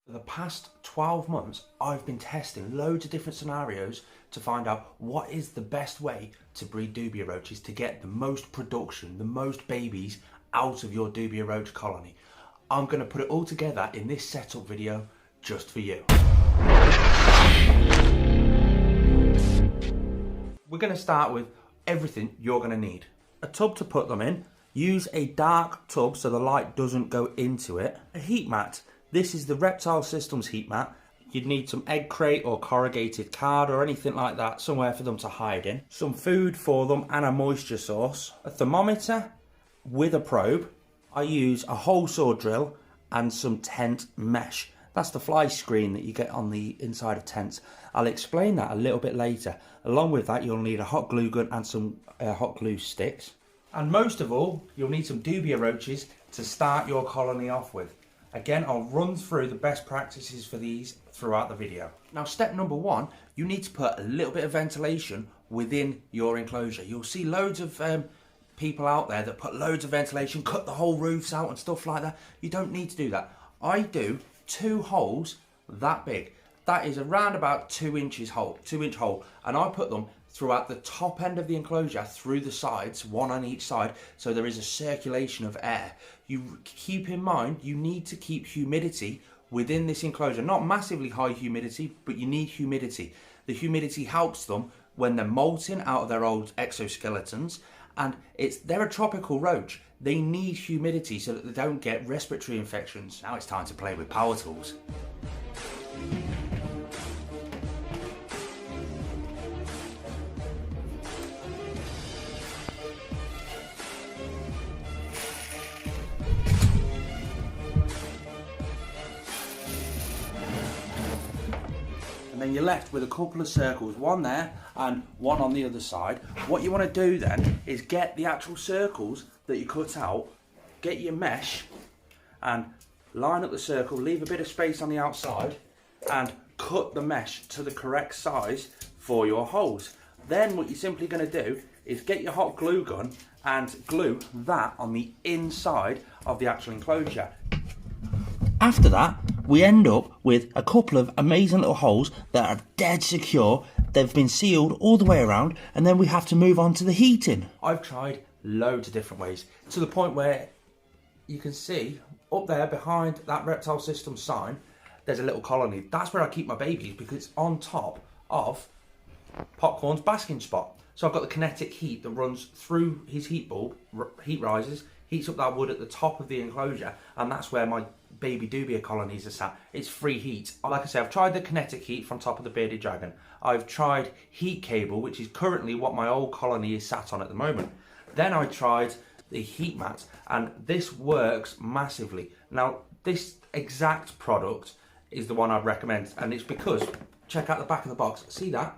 For the past 12 months, I've been testing loads of different scenarios to find out what is the best way to breed Dubia roaches to get the most production, the most babies out of your Dubia roach colony. I'm going to put it all together in this setup video just for you. We're going to start with everything you're going to need. A tub to put them in. Use a dark tub so the light doesn't go into it. A heat mat. This is the Reptile Systems heat mat. You'd need some egg crate or corrugated card or anything like that, somewhere for them to hide in. Some food for them and a moisture source. A thermometer with a probe. I use a hole saw drill and some tent mesh. That's the fly screen that you get on the inside of tents. I'll explain that a little bit later. Along with that, you'll need a hot glue gun and some hot glue sticks. And most of all, you'll need some Dubia roaches to start your colony off with. Again, I'll run through the best practices for these throughout the video. Now, step number one, you need to put a little bit of ventilation within your enclosure. You'll see loads of people out there that put loads of ventilation, cut the whole roofs out and stuff like that. You don't need to do that. I do 2 holes that big. That is around about 2 inch hole, and I put them throughout the top end of the enclosure, through the sides, one on each side, so there is a circulation of air. You keep in mind, you need to keep humidity within this enclosure. Not massively high humidity, but you need humidity. The humidity helps them when they're molting out of their old exoskeletons, and they're a tropical roach. They need humidity so that they don't get respiratory infections. Now it's time to play with power tools. And then you're left with a couple of circles, one there and one on the other side. What you want to do then is get the actual circles that you cut out, get your mesh and line up the circle, leave a bit of space on the outside and cut the mesh to the correct size for your holes. Then what you're simply going to do is get your hot glue gun and glue that on the inside of the actual enclosure. After that, we end up with a couple of amazing little holes that are dead secure. They've been sealed all the way around, and then we have to move on to the heating. I've tried loads of different ways, to the point where you can see up there behind that Reptile System sign, there's a little colony. That's where I keep my babies, because it's on top of Popcorn's basking spot. So I've got the kinetic heat that runs through his heat bulb, heat rises, heats up that wood at the top of the enclosure, and that's where my baby Dubia colonies are sat. It's free heat. Like I say, I've tried the kinetic heat from top of the bearded dragon. I've tried heat cable, which is currently what my old colony is sat on at the moment. Then I tried the heat mat, and this works massively. Now, this exact product is the one I'd recommend, and it's because, check out the back of the box, see that?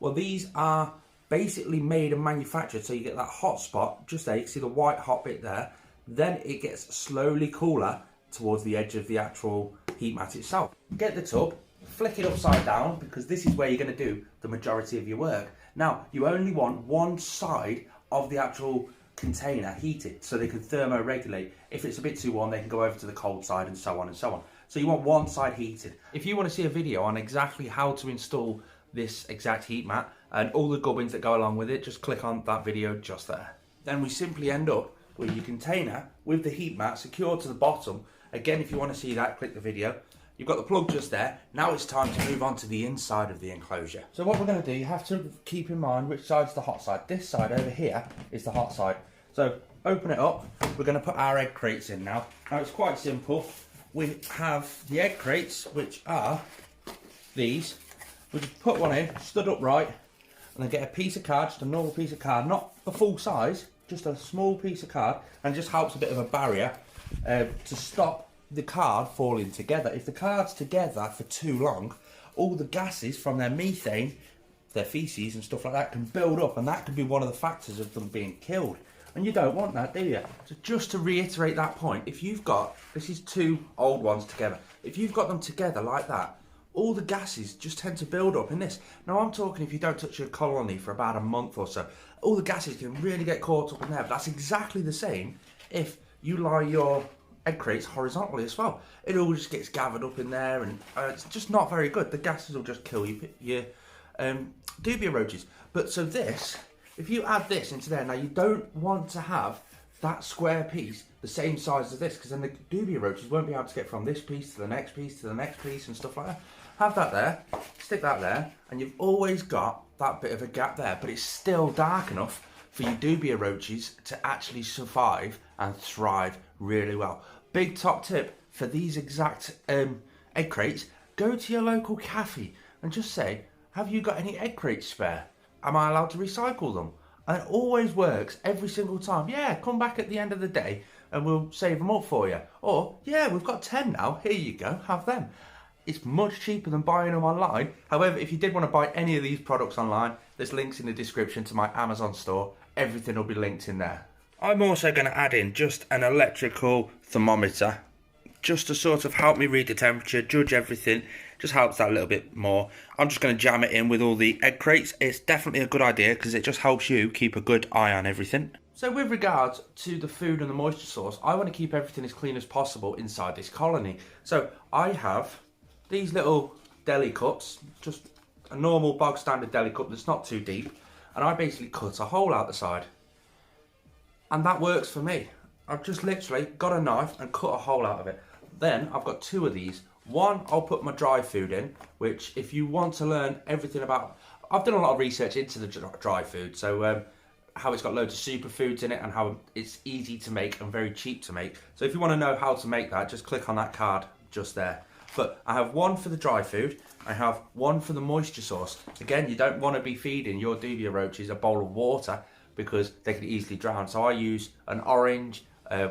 Well, these are basically made and manufactured, so you get that hot spot just there. You can see the white hot bit there. Then it gets slowly cooler towards the edge of the actual heat mat itself. Get the tub, flick it upside down, because this is where you're going to do the majority of your work. Now, you only want one side of the actual container heated so they can thermoregulate. If it's a bit too warm, they can go over to the cold side, and so on and so on. So you want one side heated. If you want to see a video on exactly how to install this exact heat mat and all the gubbins that go along with it, just click on that video just there. Then we simply end up with your container with the heat mat secured to the bottom. Again, if you want to see that, click the video. You've got the plug just there. Now it's time to move on to the inside of the enclosure. So what we're going to do, you have to keep in mind which side's the hot side. This side over here is the hot side. So open it up. We're going to put our egg crates in now. Now it's quite simple. We have the egg crates, which are these. We just put one in, stood upright, and then get a piece of card, just a normal piece of card, not the full size, just a small piece of card, and just helps a bit of a barrier to stop the card falling together. If the card's together for too long, all the gases from their methane, their feces and stuff like that can build up, and that could be one of the factors of them being killed. And you don't want that, do you? So just to reiterate that point, if you've got, this is 2 old ones together, if you've got them together like that, all the gases just tend to build up in this. Now I'm talking if you don't touch your colony for about a month or so, all the gases can really get caught up in there. But that's exactly the same if you lie your egg crates horizontally as well. It all just gets gathered up in there, and it's just not very good. The gases will just kill your dubia roaches. But so this, if you add this into there, now you don't want to have that square piece the same size as this, because then the dubia roaches won't be able to get from this piece to the next piece to the next piece and stuff like that. Have that there, stick that there, and you've always got that bit of a gap there, but it's still dark enough for your dubia roaches to actually survive and thrive really well. Big top tip for these exact egg crates: go to your local cafe and just say, have you got any egg crates spare? Am I allowed to recycle them? And it always works every single time. Yeah, come back at the end of the day and we'll save them up for you. Or, yeah, we've got 10 now, here you go, have them. It's much cheaper than buying them online. However, if you did want to buy any of these products online, there's links in the description to my Amazon store. Everything will be linked in there. I'm also going to add in just an electrical thermometer, just to sort of help me read the temperature, judge everything. Just helps that a little bit more. I'm just going to jam it in with all the egg crates. It's definitely a good idea because it just helps you keep a good eye on everything. So with regards to the food and the moisture source, I want to keep everything as clean as possible inside this colony. So I have these little deli cups, just a normal bog standard deli cup that's not too deep, and I basically cut a hole out the side. And that works for me. I've just literally got a knife and cut a hole out of it. Then I've got two of these. One, I'll put my dry food in, which if you want to learn everything about, I've done a lot of research into the dry food, so how it's got loads of superfoods in it and how it's easy to make and very cheap to make. So if you want to know how to make that, just click on that card just there. But I have one for the dry food, I have one for the moisture source. Again, you don't want to be feeding your dubia roaches a bowl of water because they can easily drown. So I use an orange,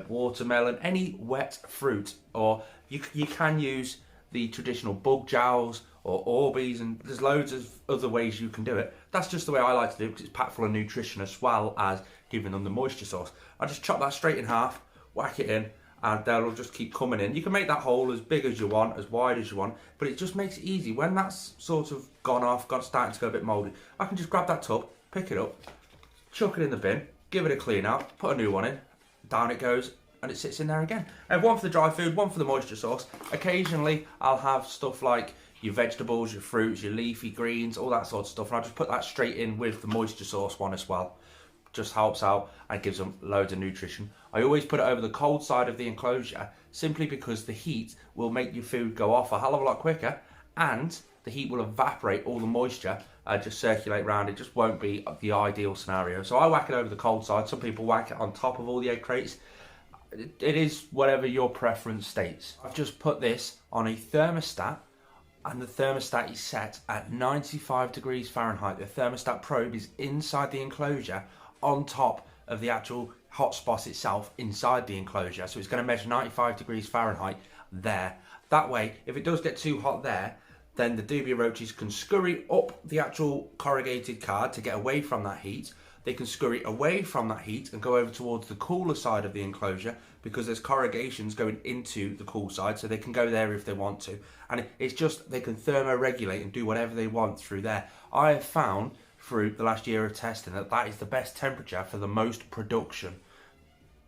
watermelon, any wet fruit, or you can use the traditional bug jowls or Orbeez, and there's loads of other ways you can do it. That's just the way I like to do it because it's packed full of nutrition as well as giving them the moisture source. I just chop that straight in half, whack it in, and they'll just keep coming in. You can make that hole as big as you want, as wide as you want, but it just makes it easy. When that's sort of gone off, starting to go a bit mouldy, I can just grab that tub, pick it up, chuck it in the bin, give it a clean out, put a new one in, down it goes, and it sits in there again. I have one for the dry food, one for the moisture source. Occasionally I'll have stuff like your vegetables, your fruits, your leafy greens, all that sort of stuff, and I just put that straight in with the moisture source one as well. Just helps out and gives them loads of nutrition. I always put it over the cold side of the enclosure simply because the heat will make your food go off a hell of a lot quicker, and the heat will evaporate all the moisture and just circulate around. It just won't be the ideal scenario. So I whack it over the cold side. Some people whack it on top of all the egg crates. It is whatever your preference states. I've just put this on a thermostat, and the thermostat is set at 95 degrees Fahrenheit. The thermostat probe is inside the enclosure on top of the actual hotspot itself inside the enclosure. So it's going to measure 95 degrees Fahrenheit there. That way, if it does get too hot there, then the dubia roaches can scurry up the actual corrugated card to get away from that heat. They can scurry away from that heat and go over towards the cooler side of the enclosure because there's corrugations going into the cool side, so they can go there if they want to. And it's just, they can thermoregulate and do whatever they want through there. I have found through the last year of testing that is the best temperature for the most production.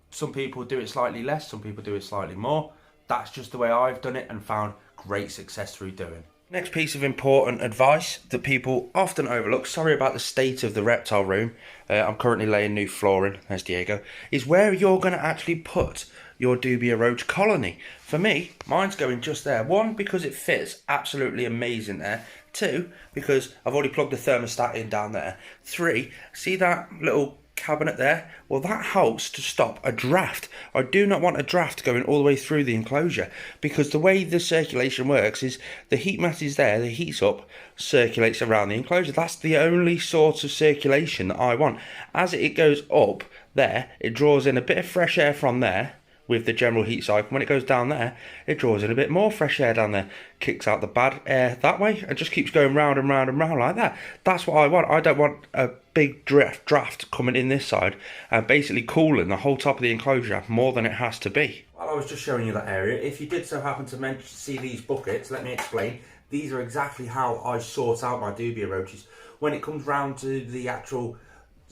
Some people do it slightly less, some people do it slightly more. That's just the way I've done it and found great success through doing. Next piece of important advice that people often overlook, sorry about the state of the reptile room, I'm currently laying new flooring, there's Diego, is where you're going to actually put your dubia roach colony. For me, mine's going just there. One, because it fits absolutely amazing there. Two, because I've already plugged the thermostat in down there. Three, see that little cabinet there? Well, that helps to stop a draft. I do not want a draft going all the way through the enclosure, because the way the circulation works is the heat mat is there, the heat's up, circulates around the enclosure. That's the only sort of circulation that I want. As it goes up there, it draws in a bit of fresh air from there with the general heat cycle. When it goes down there, it draws in a bit more fresh air down there, kicks out the bad air that way, and just keeps going round and round and round like that. That's what I want. I don't want a big draft coming in this side and basically cooling the whole top of the enclosure more than it has to be. While I was just showing you that area, if you did so happen to see these buckets, let me explain. These are exactly how I sort out my dubia roaches. When it comes round to the actual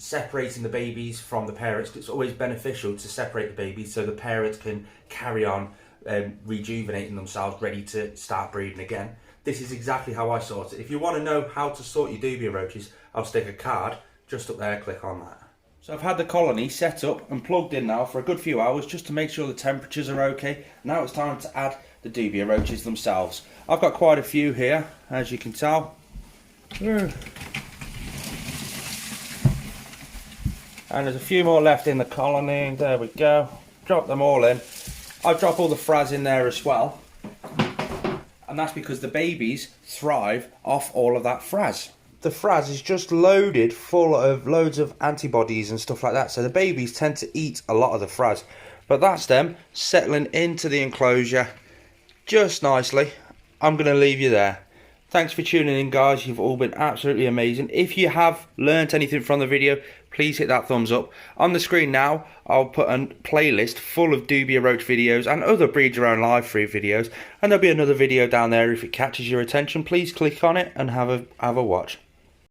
separating the babies from the parents. It's always beneficial to separate the babies so the parents can carry on rejuvenating themselves, ready to start breeding again. This is exactly how I sort it. If you want to know how to sort your dubia roaches, I'll stick a card just up there, click on that. So I've had the colony set up and plugged in now for a good few hours just to make sure the temperatures are okay. Now it's time to add the dubia roaches themselves. I've got quite a few here, as you can tell. And there's a few more left in the colony. There we go. Drop them all in. I drop all the frass in there as well. And that's because the babies thrive off all of that frass. The frass is just loaded full of loads of antibodies and stuff like that. So the babies tend to eat a lot of the frass. But that's them settling into the enclosure just nicely. I'm going to leave you there. Thanks for tuning in, guys. You've all been absolutely amazing. If you have learnt anything from the video, please hit that thumbs up. On the screen now, I'll put a playlist full of Dubia Roach videos and other breed your own live free videos. And there'll be another video down there. If it catches your attention, please click on it and have a watch.